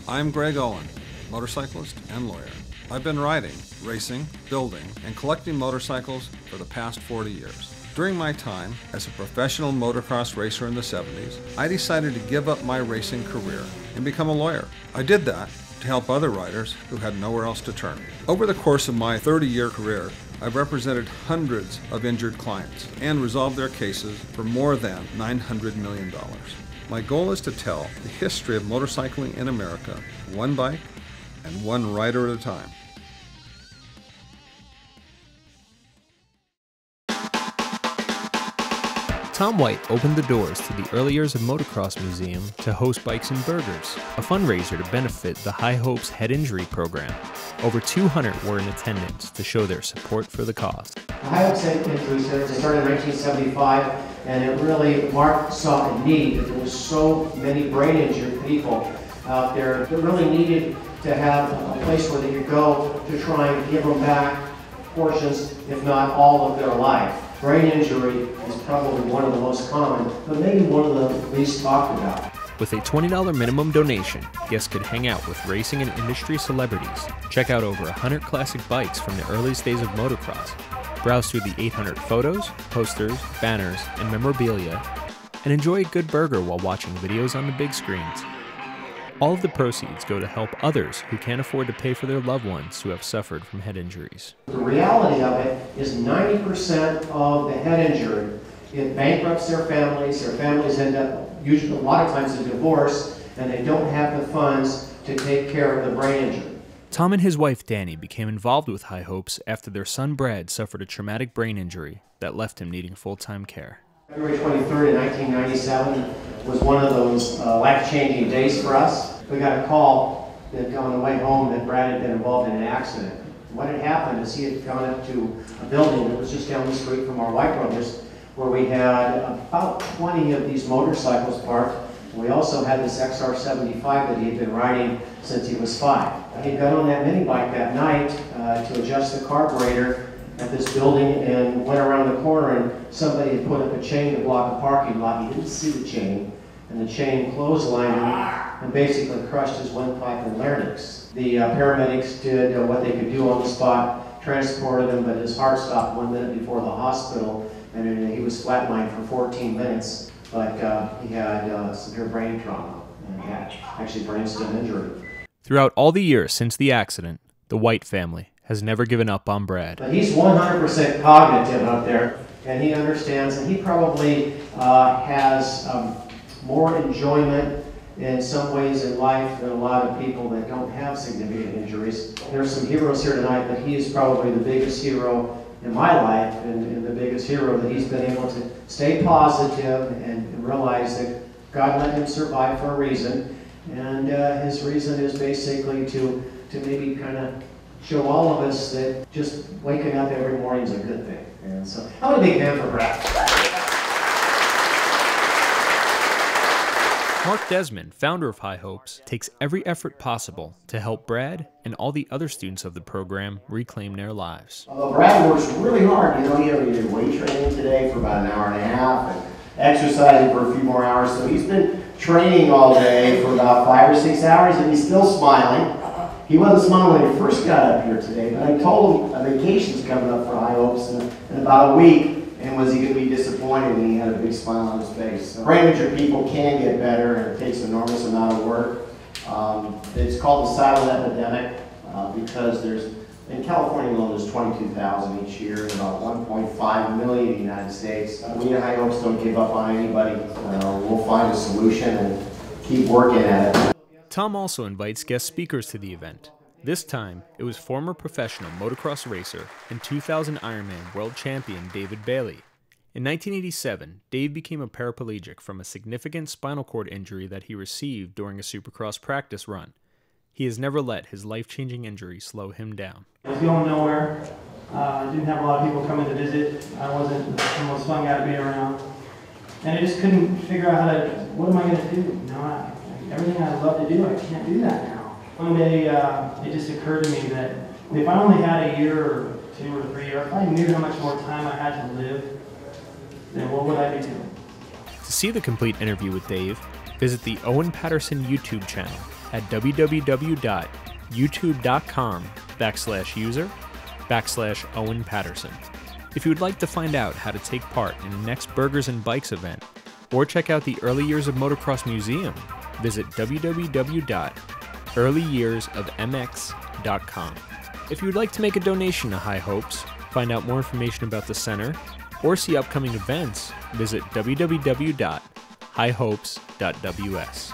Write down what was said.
I'm Greg Owen, motorcyclist and lawyer. I've been riding, racing, building, and collecting motorcycles for the past 40 years. During my time as a professional motocross racer in the 70s, I decided to give up my racing career and become a lawyer. I did that to help other riders who had nowhere else to turn. Over the course of my 30-year career, I've represented hundreds of injured clients and resolved their cases for more than $900 million. My goal is to tell the history of motorcycling in America, one bike and one rider at a time. Tom White opened the doors to the Early Years of Motocross Museum to host Bikes and Burgers, a fundraiser to benefit the High Hopes Head Injury Program. Over 200 were in attendance to show their support for the cause. The High Hopes Head Injury Center started in 1975, and it really saw a need. There were so many brain injured people out there that really needed to have a place where they could go to try and give them back portions, if not all of their life. Brain injury is probably one of the most common, but maybe one of the least talked about. With a $20 minimum donation, guests could hang out with racing and industry celebrities, check out over 100 classic bikes from the earliest days of motocross, browse through the 800 photos, posters, banners, and memorabilia, and enjoy a good burger while watching videos on the big screens. All of the proceeds go to help others who can't afford to pay for their loved ones who have suffered from head injuries. The reality of it is 90% of the head injury, it bankrupts their families end up, usually a lot of times, in divorce, and they don't have the funds to take care of the brain injury. Tom and his wife Danny became involved with High Hopes after their son Brad suffered a traumatic brain injury that left him needing full-time care. February 23rd, 1997 was one of those life-changing days for us. We got a call that on the way home that Brad had been involved in an accident. What had happened is he had gone up to a building that was just down the street from our White Brothers, where we had about 20 of these motorcycles parked. We also had this XR75 that he had been riding since he was 5. He got on that mini bike that night to adjust the carburetor at this building and went around the corner, and somebody had put up a chain to block the parking lot. He didn't see the chain, and the chain clotheslined him and basically crushed his windpipe and larynx. The paramedics did what they could do on the spot, transported him, but his heart stopped 1 minute before the hospital, and he was flatlined for 14 minutes, but he had severe brain trauma and actually brainstem injury. Throughout all the years since the accident, the White family has never given up on Brad. But he's 100% cognitive up there, and he understands, and he probably has more enjoyment in some ways in life than a lot of people that don't have significant injuries. There's some heroes here tonight, but he is probably the biggest hero in my life, and the biggest hero that he's been able to stay positive and realize that God let him survive for a reason, and his reason is basically to maybe kind of show all of us that just waking up every morning is a good thing. And so, I'm a big fan for Brad. Mark Desmond, founder of High Hopes, takes every effort possible to help Brad and all the other students of the program reclaim their lives. Brad works really hard. You know, he did weight training today for about an hour and a half and exercising for a few more hours. So he's been training all day for about 5 or 6 hours, and he's still smiling. He wasn't smiling when he first got up here today, but I told him a vacation's coming up for High Hopes in about a week, and was he going to be disappointed? And he had a big smile on his face. So brain injured people can get better, and it takes an enormous amount of work. It's called the silent epidemic because in California alone, there's 22,000 each year, and about 1.5 million in the United States. We at High Hopes don't give up on anybody. We'll find a solution and keep working at it. Tom also invites guest speakers to the event. This time, it was former professional motocross racer and 2000 Ironman world champion David Bailey. In 1987, Dave became a paraplegic from a significant spinal cord injury that he received during a supercross practice run. He has never let his life-changing injury slow him down. I was going nowhere. Didn't have a lot of people coming to visit. I wasn't the most fun guy to be around. And I just couldn't figure out what am I going to do? You know, everything I love to do, I can't do that now. One day, it just occurred to me that if I only had a year or 2 or 3, or if I knew how much more time I had to live, then what would I be doing? To see the complete interview with Dave, visit the Owen Patterson YouTube channel at www.youtube.com/user/Owen Patterson. If you would like to find out how to take part in the next Burgers and Bikes event, or check out the Early Years of Motocross Museum, visit www.earlyyearsofmx.com. If you would like to make a donation to High Hopes, find out more information about the center, or see upcoming events, visit www.highhopes.ws.